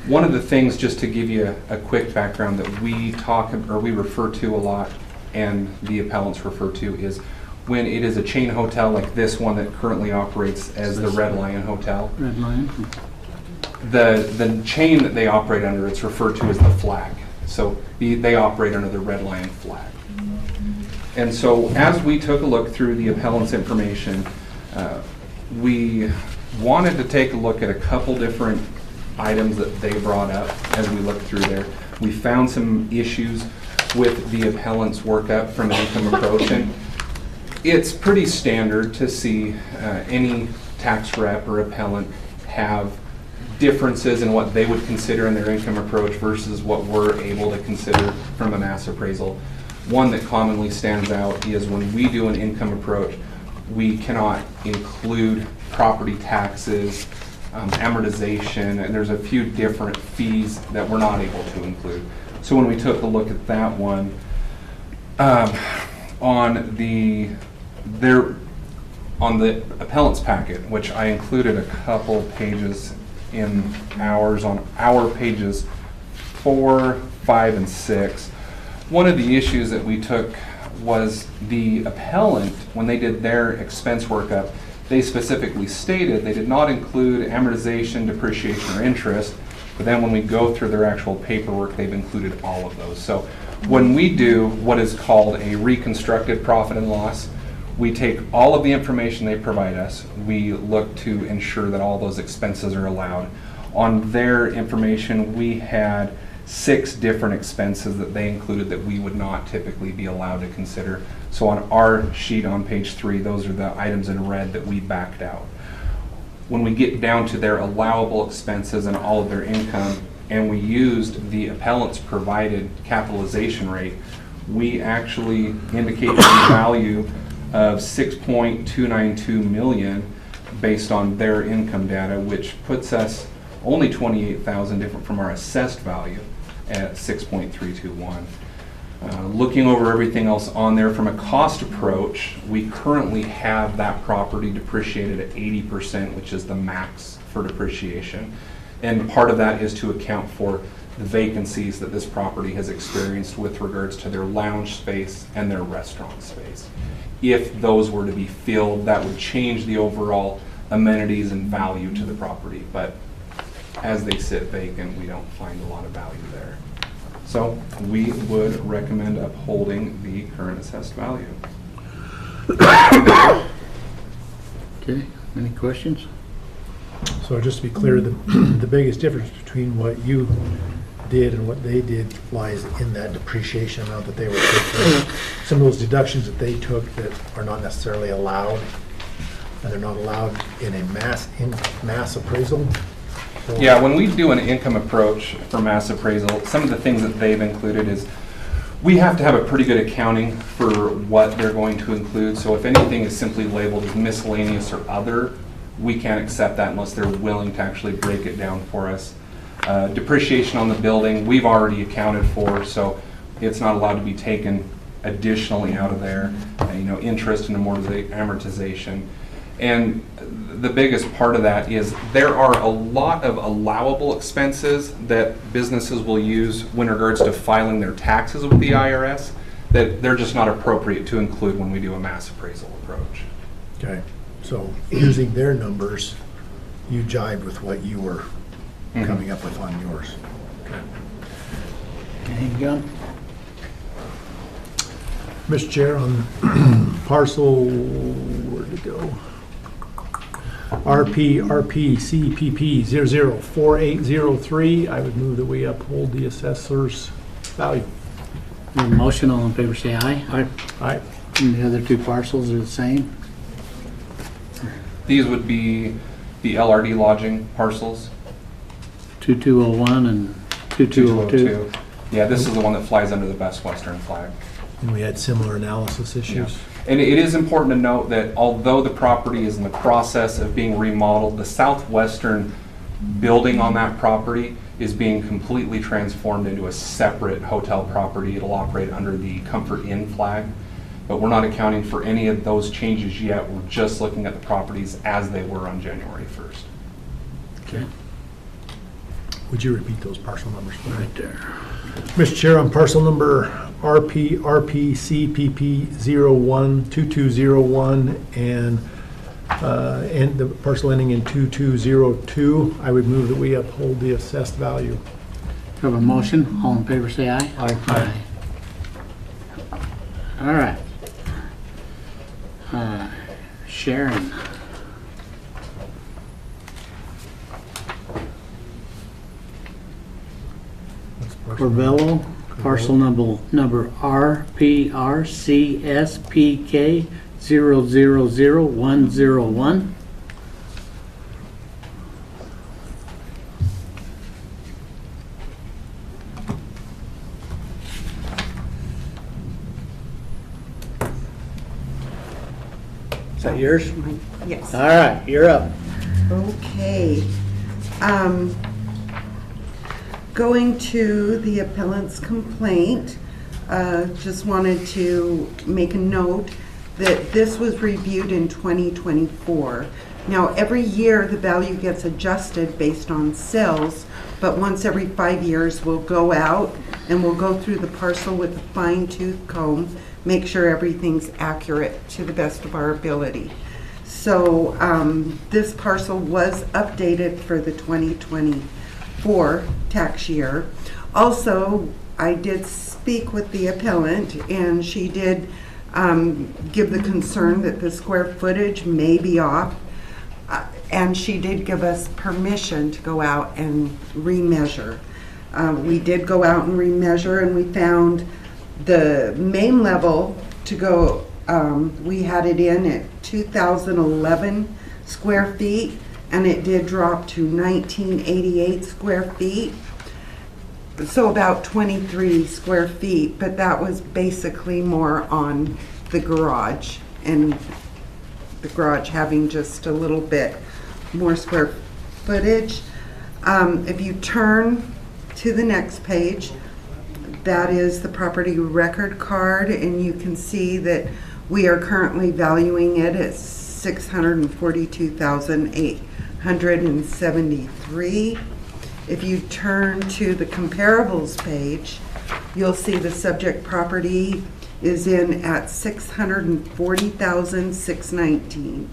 One of the things, just to give you a quick background, that we refer to a lot and the appellants refer to is when it is a chain hotel like this one that currently operates as the Red Lion Hotel. Red Lion. The chain that they operate under, it's referred to as the flag. So they operate under the Red Lion flag. And so as we took a look through the appellant's information, we wanted to take a look at a couple different items that they brought up as we looked through there. We found some issues with the appellant's workup from an income approach. And it's pretty standard to see any tax rep or appellant have differences in what they would consider in their income approach versus what we're able to consider from a mass appraisal. One that commonly stands out is when we do an income approach, we cannot include property taxes, amortization, and there's a few different fees that we're not able to include. So when we took a look at that one, on the appellant's packet, which I included a couple pages in ours, on our pages 4, 5, and 6, one of the issues that we took was the appellant, when they did their expense workup, they specifically stated they did not include amortization, depreciation, or interest, but then when we go through their actual paperwork, they've included all of those. So when we do what is called a reconstructed profit and loss, we take all of the information they provide us, we look to ensure that all those expenses are allowed. On their information, we had 6 different expenses that they included that we would not typically be allowed to consider. So on our sheet on page 3, those are the items in red that we backed out. When we get down to their allowable expenses and all of their income, and we used the appellant's provided capitalization rate, we actually indicated a value of $6.292 million based on their income data, which puts us only $28,000 different from our assessed value at $6.321. Looking over everything else on there from a cost approach, we currently have that property depreciated at 80%, which is the max for depreciation. And part of that is to account for the vacancies that this property has experienced with regards to their lounge space and their restaurant space. If those were to be filled, that would change the overall amenities and value to the property. But as they sit vacant, we don't find a lot of value there. So we would recommend upholding the current assessed value. Okay, any questions? So just to be clear, the biggest difference between what you did and what they did lies in that depreciation amount that they were taking. Some of those deductions that they took that are not necessarily allowed, and they're not allowed in a mass appraisal. Or- Yeah, when we do an income approach for mass appraisal, some of the things that they've included is we have to have a pretty good accounting for what they're going to include. So if anything is simply labeled as miscellaneous or other, we can't accept that unless they're willing to actually break it down for us. Depreciation on the building, we've already accounted for, so it's not allowed to be taken additionally out of there. Interest and amortization. And the biggest part of that is there are a lot of allowable expenses that businesses will use when regards to filing their taxes with the IRS that they're just not appropriate to include when we do a mass appraisal approach. Okay, so using their numbers, you jibed with what you were coming up with on yours. Okay. Anything, John? Mr. Chair, on parcel, where'd it go? RPCPP 004803, I would move that we uphold the assessor's value. Any motion, all in favor say aye. Aye. Aye. And the other 2 parcels are the same? These would be the LRD lodging parcels. 2201 and 2202. Yeah, this is the one that flies under the Best Western flag. And we had similar analysis issues. And it is important to note that although the property is in the process of being remodeled, the southwestern building on that property is being completely transformed into a separate hotel property. It'll operate under the Comfort Inn flag, but we're not accounting for any of those changes yet. We're just looking at the properties as they were on January 1st. Okay, Would you repeat those parcel numbers? right there. Mr. Chair, on parcel number RPCPP 012201 and the parcel ending in 2202, I would move that we uphold the assessed value. Have a motion, all in favor say aye. Aye. All right. Sharon. Corvello, parcel number RPRCSPK 000101. Is that yours? Yes. All right, you're up. Okay. Going to the appellant's complaint, just wanted to make a note that this was reviewed in 2024. Now, every year, the value gets adjusted based on sales, but once every 5 years, we'll go out and we'll go through the parcel with a fine-tooth comb, make sure everything's accurate to the best of our ability. So this parcel was updated for the 2024 tax year. Also, I did speak with the appellant, and she did give the concern that the square footage may be off. And she did give us permission to go out and remeasure. We did go out and remeasure, and we found the main level to go, we had it in at 2,011 square feet, and it did drop to 1,988 square feet. So about 23 square feet, but that was basically more on the garage, and the garage having just a little bit more square footage. If you turn to the next page, that is the property record card, and you can see that we are currently valuing it at $642,873. If you turn to the comparables page, you'll see the subject property is in at $640,619.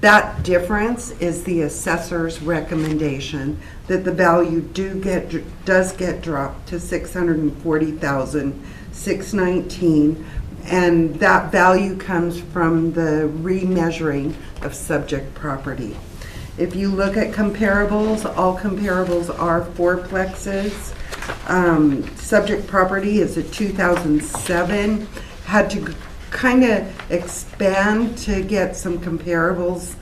That difference is the assessor's recommendation that the value does get dropped to $640,619, and that value comes from the remeasuring of subject property. If you look at comparables, all comparables are fourplexes. Subject property is a 2007. Had to kind of expand to get some comparables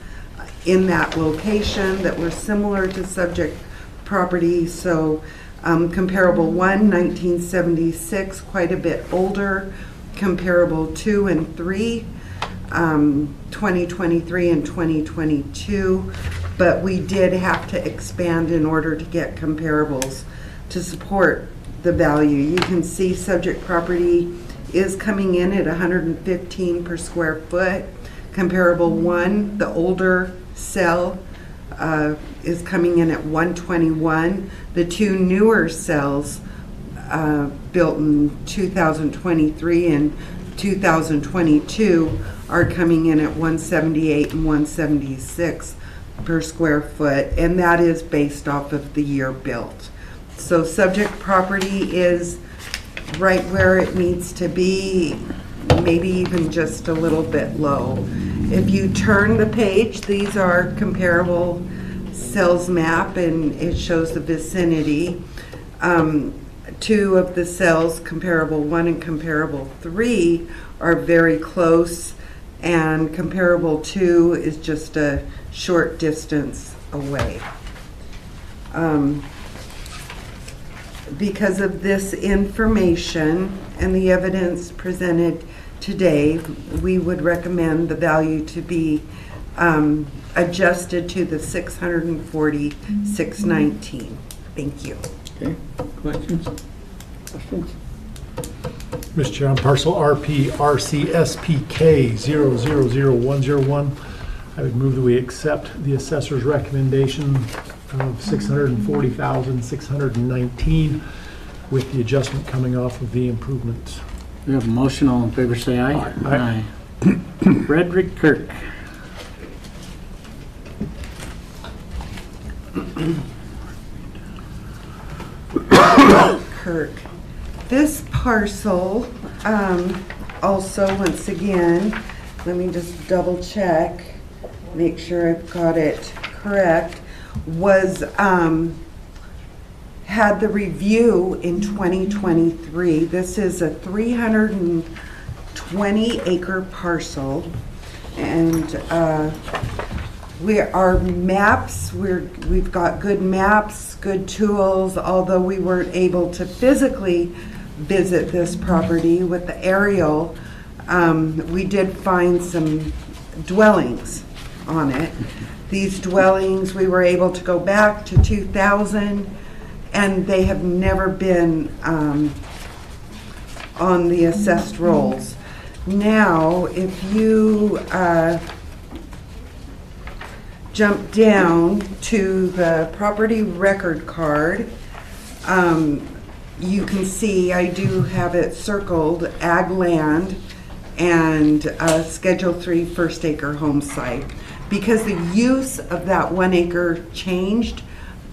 in that location that were similar to subject property. So comparable 1, 1976, quite a bit older. Comparable 2 and 3, 2023 and 2022. But we did have to expand in order to get comparables to support the value. You can see subject property is coming in at 115 per square foot. Comparable 1, the older cell, is coming in at 121. The 2 newer cells built in 2023 and 2022 are coming in at 178 and 176 per square foot, and that is based off of the year built. So subject property is right where it needs to be, maybe even just a little bit low. If you turn the page, these are comparable sales map, and it shows the vicinity. 2 of the cells, comparable 1 and comparable 3, are very close, and comparable 2 is just a short distance away. Because of this information and the evidence presented today, we would recommend the value to be adjusted to the $640,619. Thank you. Okay, questions? Questions? Mr. Chair, on parcel RP RCSPK 000101, I would move that we accept the assessor's recommendation of $640,619 with the adjustment coming off of the improvements. We have a motion. All in favor, say aye. Aye. Frederick Kirk. Kirk. This parcel, also, once again, let me just double check, make sure I've got it correct, was, had the review in 2023. This is a 320 acre parcel, and our maps, we've got good maps, good tools, although we weren't able to physically visit this property with the aerial. We did find some dwellings on it. These dwellings, we were able to go back to 2000, and they have never been on the assessed rolls. Now, if you jump down to the property record card, you can see I do have it circled, ag land and Schedule 3 first acre home site. because the use of that 1 acre changed,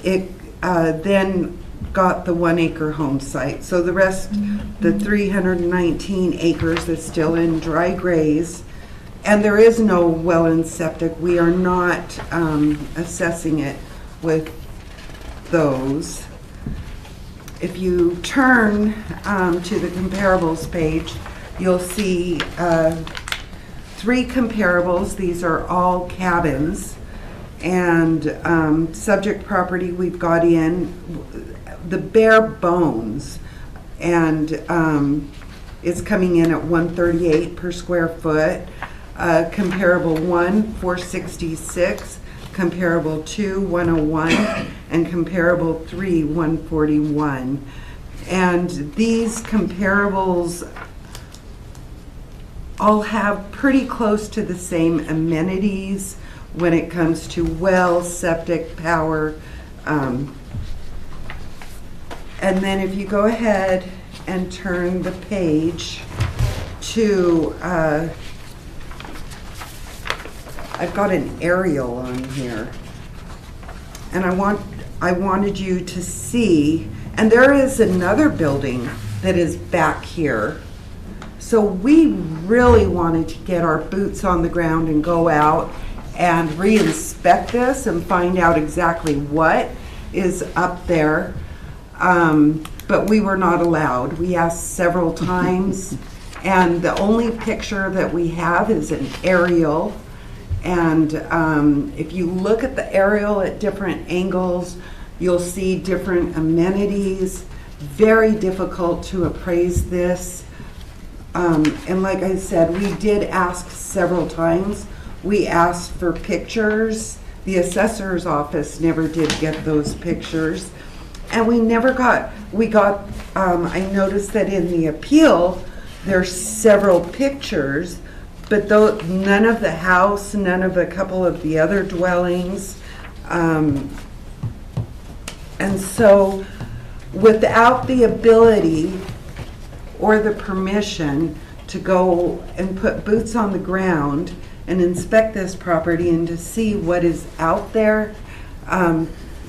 it then got the 1 acre home site. So the rest, the 319 acres is still in dry graze, and there is no well and septic. We are not assessing it with those. If you turn to the comparables page, you'll see 3 comparables. These are all cabins. And subject property we've got in the bare bones, and it's coming in at $138 per square foot. Comparable 1, $466. Comparable 2, $101, and comparable 3, $141. And these comparables all have pretty close to the same amenities when it comes to well, septic, power. And then if you go ahead and turn the page to I've got an aerial on here, and I wanted you to see, and there is another building that is back here. So we really wanted to get our boots on the ground and go out and re-inspect this and find out exactly what is up there. But we were not allowed. We asked several times, and the only picture that we have is an aerial. And if you look at the aerial at different angles, you'll see different amenities. Very difficult to appraise this. And like I said, we did ask several times. We asked for pictures. The assessor's office never did get those pictures. And we never got, I noticed that in the appeal, there's several pictures, but though none of the house, none of a couple of the other dwellings. And so without the ability or the permission to go and put boots on the ground and inspect this property and to see what is out there,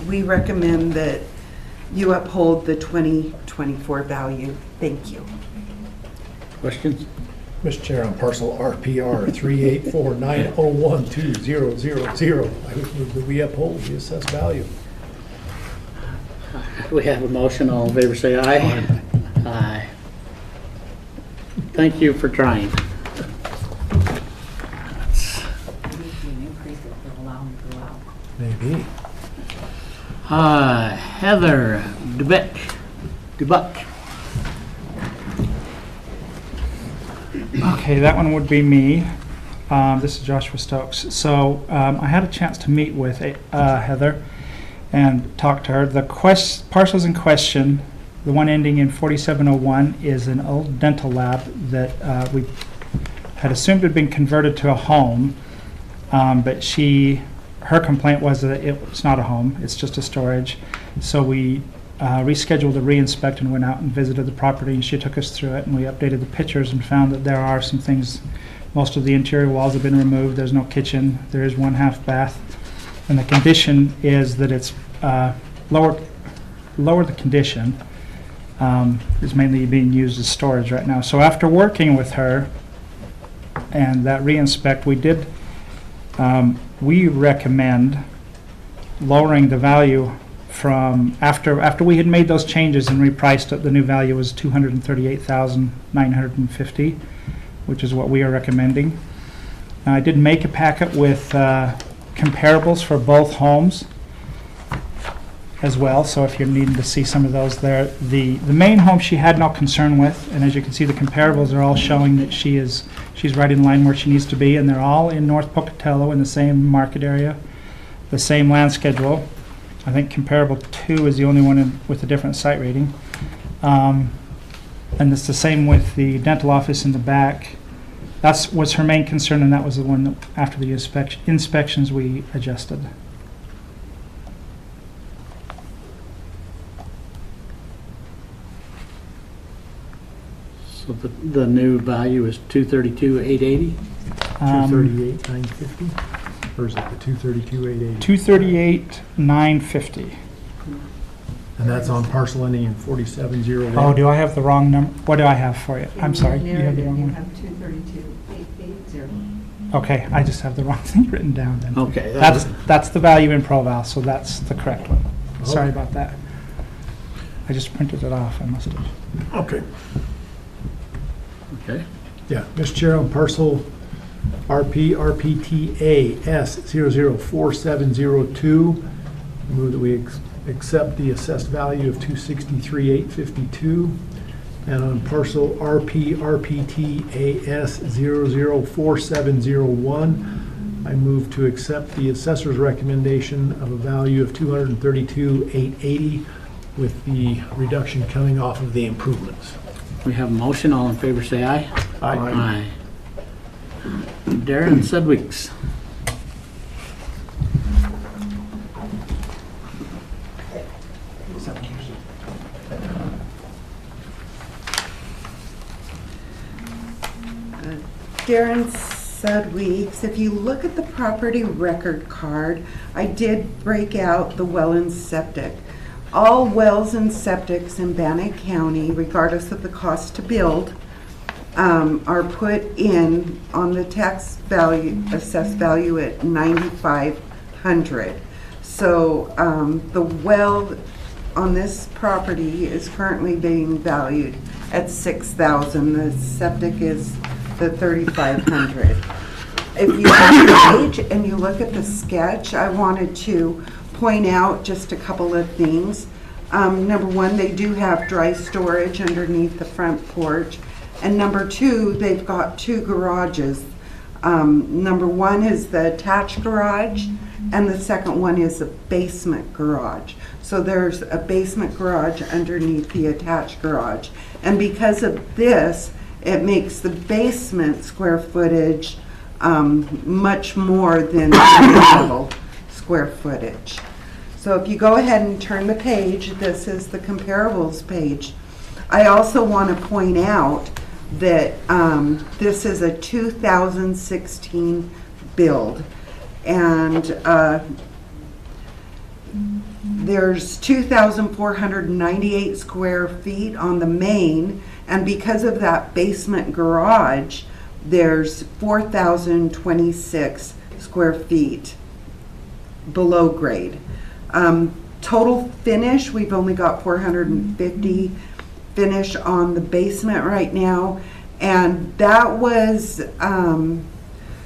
we recommend that you uphold the 2024 value. Thank you. Questions? Mr. Chair, on parcel RPR 384901200, I would move that we uphold the assessed value. We have a motion. All in favor say aye. Aye. Thank you for trying. Maybe. Heather Dubuck. Okay, that one would be me. This is Joshua Stokes. So I had a chance to meet with Heather and talk to her. The parcels in question, the one ending in 4701, is an old dental lab that we had assumed had been converted to a home, but her complaint was that it's not a home, it's just a storage. So we rescheduled a re-inspect and went out and visited the property, and she took us through it, and we updated the pictures and found that there are some things. Most of the interior walls have been removed. There's no kitchen. There is 1/2 bath, and the condition is that it's lower the condition. Is mainly being used as storage right now. So after working with her and that re-inspect, we recommend lowering the value from after we had made those changes and repriced it. The new value was $238,950, which is what we are recommending. I did make a packet with comparables for both homes as well, so if you're needing to see some of those there. The main home she had no concern with, and as you can see, the comparables are all showing that she's right in line where she needs to be, and they're all in North Pocatello in the same market area, the same land schedule. I think comparable 2 is the only one with a different site rating. And it's the same with the dental office in the back. That was her main concern, and that was the one that after the inspections we adjusted. So the new value is $232,880. $238,950. Or is it the 232,880? 238,950. And that's on parcel ending in 4701? Oh, do I have the wrong number? What do I have for you? I'm sorry, you have the Narrative, wrong you one. have 232,880. Okay, I just have the wrong thing written down then. Okay. That's the value in Proval, so that's the correct one. Sorry Okay. about that. I just printed it off, I must have. Okay. Okay. Yeah, Mr. Chair, on parcel RPTA S004702, move that we accept the assessed value of 263,852. And on parcel RPTA S004701, I move to accept the assessor's recommendation of a value of 232,880 with the reduction coming off of the improvements. We have a motion. All in favor, say aye. Aye. Aye. Darren Sedgwick's. Darren Sudweeks, if you look at the property record card, I did break out the well and septic. All wells and septics in Bannock County, regardless of the cost to build, are put in on the tax value, assessed value at 9,500. So the well on this property is currently being valued at 6,000. The septic is the 3,500. If you look at the page and you look at the sketch, I wanted to point out just a couple of things. Number one, they do have dry storage underneath the front porch. And number two, they've got two garages. Number one is the attached garage, and the second one is a basement garage. So there's a basement garage underneath the attached garage. And because of this, it makes the basement square footage much more than the level square footage. So if you go ahead and turn the page, this is the comparables page. I also want to point out that this is a 2016 build, and there's 2,498 square feet on the main, and because of that basement garage, there's 4,026 square feet below grade. Total finish, we've only got 450 finish on the basement right now, and that was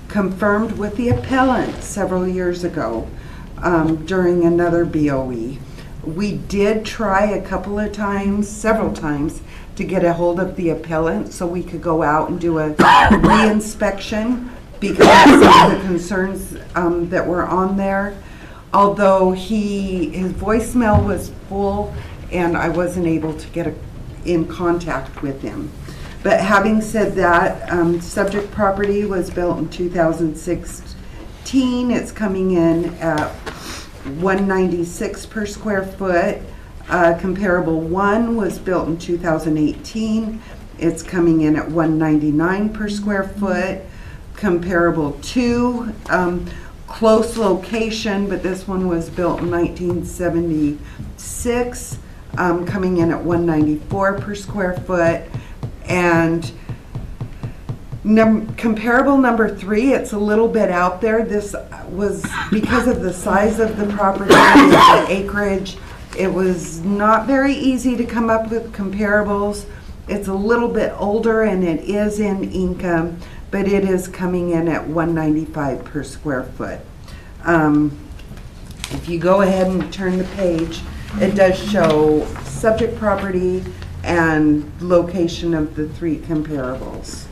confirmed with the appellant several years ago during another BOE. We did try a couple of times, several times, to get a hold of the appellant so we could go out and do a re-inspection because of the concerns that were on there. Although his voicemail was full and I wasn't able to get in contact with him. But having said that, subject property was built in 2016. It's coming in at $196 per square foot. Comparable 1 was built in 2018. It's coming in at $199 per square foot. Comparable 2, close location, but this one was built in 1976, coming in at $194 per square foot. And comparable number 3, it's a little bit out there. This was because of the size of the property, the acreage. It was not very easy to come up with comparables. It's a little bit older and it is in income, but it is coming in at $195 per square foot. If you go ahead and turn the page, it does show subject property and location of the 3 comparables.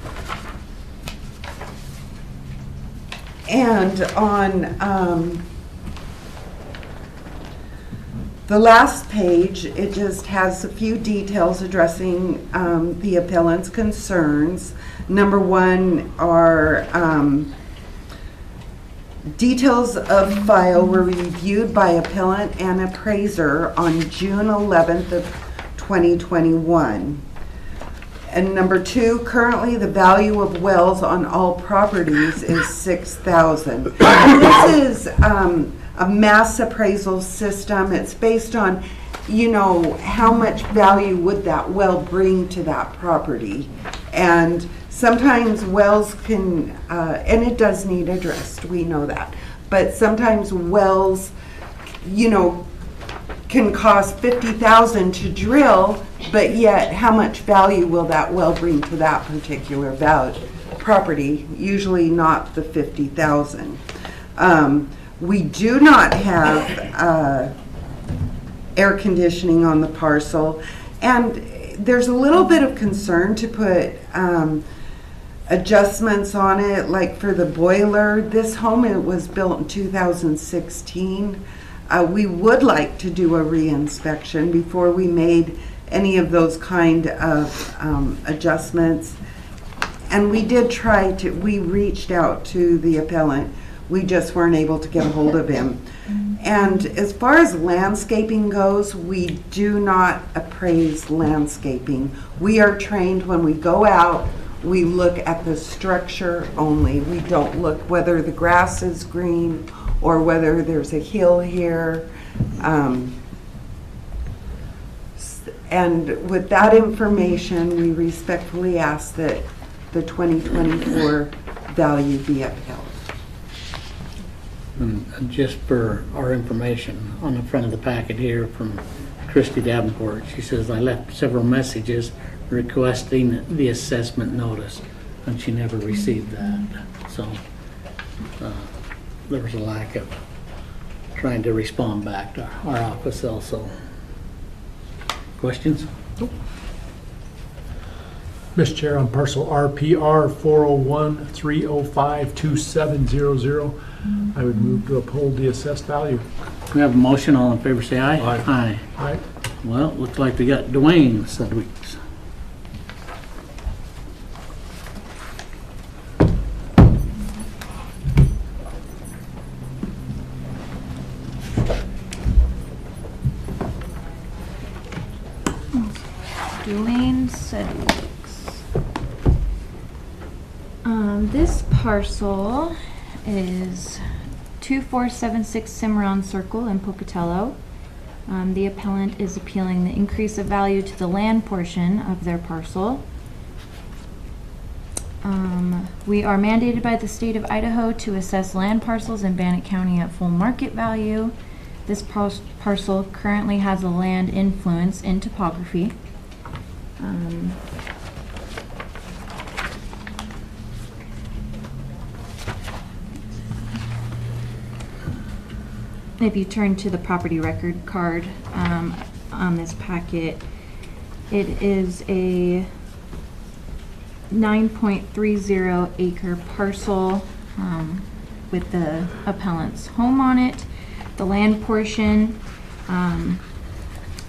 And on the last page, it just has a few details addressing the appellant's concerns. Number 1 are details of file were reviewed by appellant and appraiser on June 11th of 2021. And number 2, currently the value of wells on all properties is $6,000. This is a mass appraisal system. It's based on, you know, how much value would that well bring to that property. And sometimes wells can, and it does need addressed, we know that. But sometimes wells, you know, can cost $50,000 to drill, but yet how much value will that well bring to that particular property? Usually not the $50,000. We do not have air conditioning on the parcel, and there's a little bit of concern to put adjustments on it, like for the boiler. This home, it was built in 2016. We would like to do a re-inspection before we made any of those kind of adjustments. And we did try to, we reached out to the appellant. We just weren't able to get a hold of him. And as far as landscaping goes, we do not appraise landscaping. We are trained when we go out, we look at the structure only. We don't look whether the grass is green or whether there's a hill here. And with that information, we respectfully ask that the 2024 value be upheld. And just for our information, on the front of the packet here from Christy Davenport, she says, I left several messages requesting the assessment notice, and she never received that. So there was a lack of trying to respond back to our office also. Questions? Mr. Chair, on parcel RPR 401-305-2700, I would move to uphold the assessed value. We have a motion. All in favor say aye. Aye. Aye. Well, looks like they got Dwayne Sedgwick's. Dwayne Sedgwick's. This parcel is 2476 Cimarron Circle in Pocatello. The appellant is appealing the increase of value to the land portion of their parcel. We are mandated by the state of Idaho to assess land parcels in Bannock County at full market value. This parcel currently has a land influence in topography. If you turn to the property record card on this packet, it is a 9.30 acre parcel with the appellant's home on it. The land portion,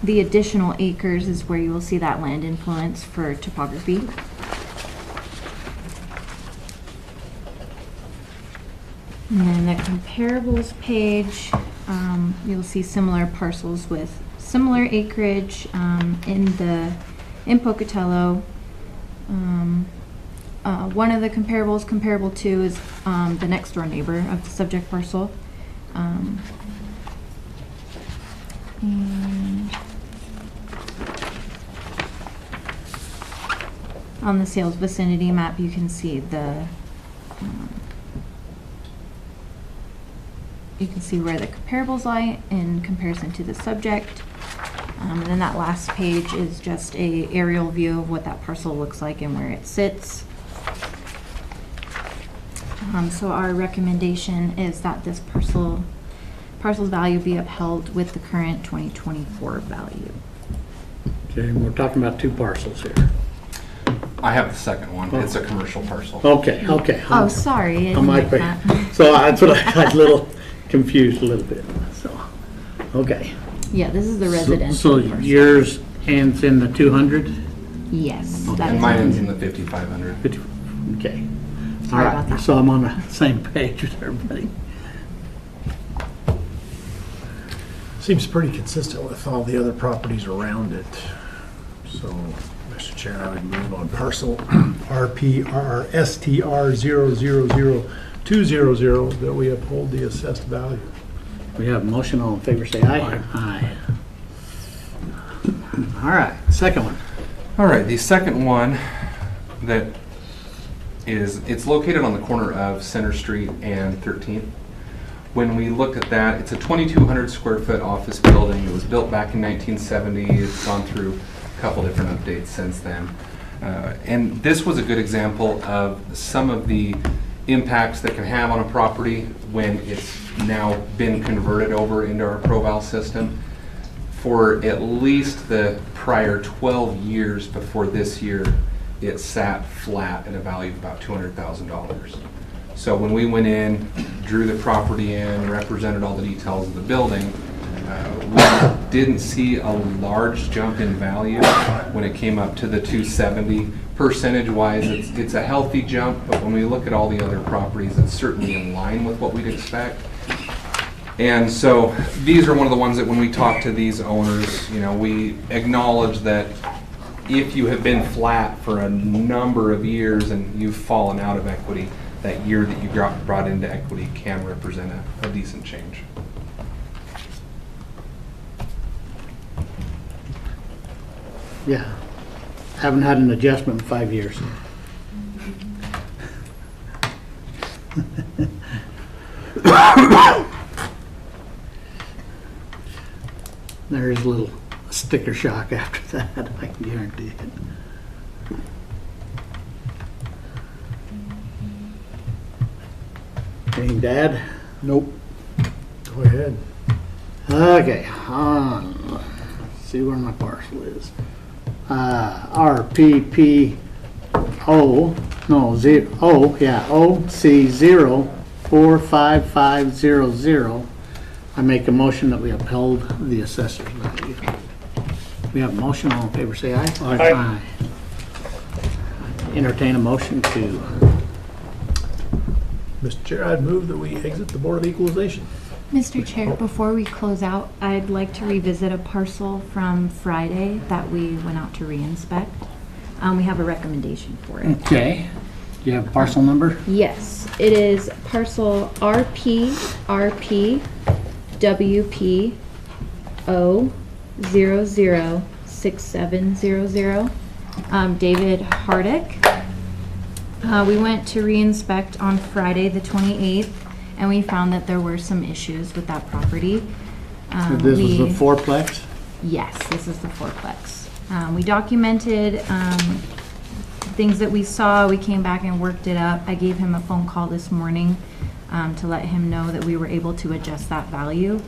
the additional acres is where you will see that land influence for topography. And then the comparables page, you'll see similar parcels with similar acreage in Pocatello. One of the comparables, comparable to, is the next door neighbor of the subject parcel. And on the sales vicinity map, you can see you can see where the comparables lie in comparison to the subject. And then that last page is just a aerial view of what that parcel looks like and where it sits. So our recommendation is that this parcel's value be upheld with the current 2024 value. Okay, and we're talking about two parcels here. I have the second one. It's a commercial parcel. Okay. Oh, sorry. I didn't On my get page. that. So that's what I got a little confused a little bit. So, okay. Yeah, this is the residential So parcel. yours ends in the 200? Yes. that And is mine on ends here. in the 5,500. Okay. All Sorry about right, that. so I'm on the same page with everybody. Seems pretty consistent with all the other properties around it. So Mr. Chair, I would move on parcel RPRSTR000200 that we uphold the assessed value. We have a motion, all in favor, say aye. Aye. All right, second one. All right, the second one that it's located on the corner of Center Street and 13th. When we looked at that, it's a 2,200 square foot office building. It was built back in 1970. It's gone through a couple different updates since then. And this was a good example of some of the impacts that can have on a property when it's now been converted over into our ProVal system. For at least the prior 12 years before this year, it sat flat at a value of about $200,000. So when we went in, drew the property in, represented all the details of the building, we didn't see a large jump in value when it came up to the 270. Percentage-wise, it's a healthy jump, but when we look at all the other properties, it's certainly in line with what we'd expect. And so these are one of the ones that when we talk to these owners, you know, we acknowledge that if you have been flat for a number of years and you've fallen out of equity, that year that you brought into equity can represent a decent change. Yeah. Haven't had an adjustment in 5 years. There's a little sticker shock after that, I can guarantee it. Anything to add? Nope. Go ahead. Okay, see where my parcel is. RPPO, OC0455500. I make a motion that we uphold the assessor's value. We have a motion, all in favor say aye. Aye. Entertain a motion to, Mr. Chair, I'd move that we exit the Board of Equalization. Mr. Chair, before we close out, I'd like to revisit a parcel from Friday that we went out to re-inspect. We have a recommendation for it. okay. Do you have a parcel number? Yes, it is parcel RPWP 0006700. David Hardick. We went to re-inspect on Friday, the 28th, and we found that there were some issues with that property. This is a fourplex? Yes, this is the fourplex. We documented things that we saw. We came back and worked it up. I gave him a phone call this morning to let him know that we were able to adjust that value.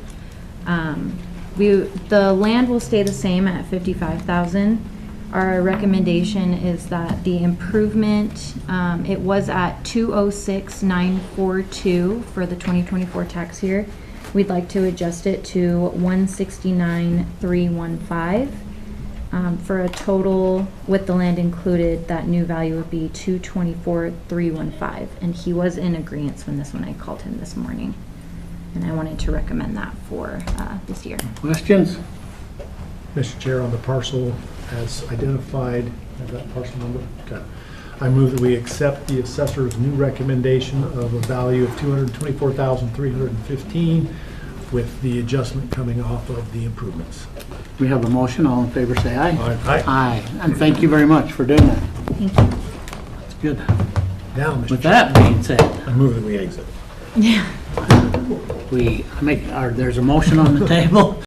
The land will stay the same at $55,000. Our recommendation is that the improvement, it was at $206,942 for the 2024 tax year. We'd like to adjust it to $169,315. For a total, with the land included, that new value would be $224,315. And he was in agreement when I called him this morning. And I wanted to recommend that for this year. Questions? Mr. Chair, on the parcel as identified, have that parcel number? Okay. I move that we accept the assessor's new recommendation of a value of $224,315 with the adjustment coming off of the improvements. We have a motion, all in favor say aye. Aye. Aye, and thank you very much for doing that. Thank you. That's good. Now, Mr. With Chair, that being said, I move that we exit. Yeah. there's a motion on the table.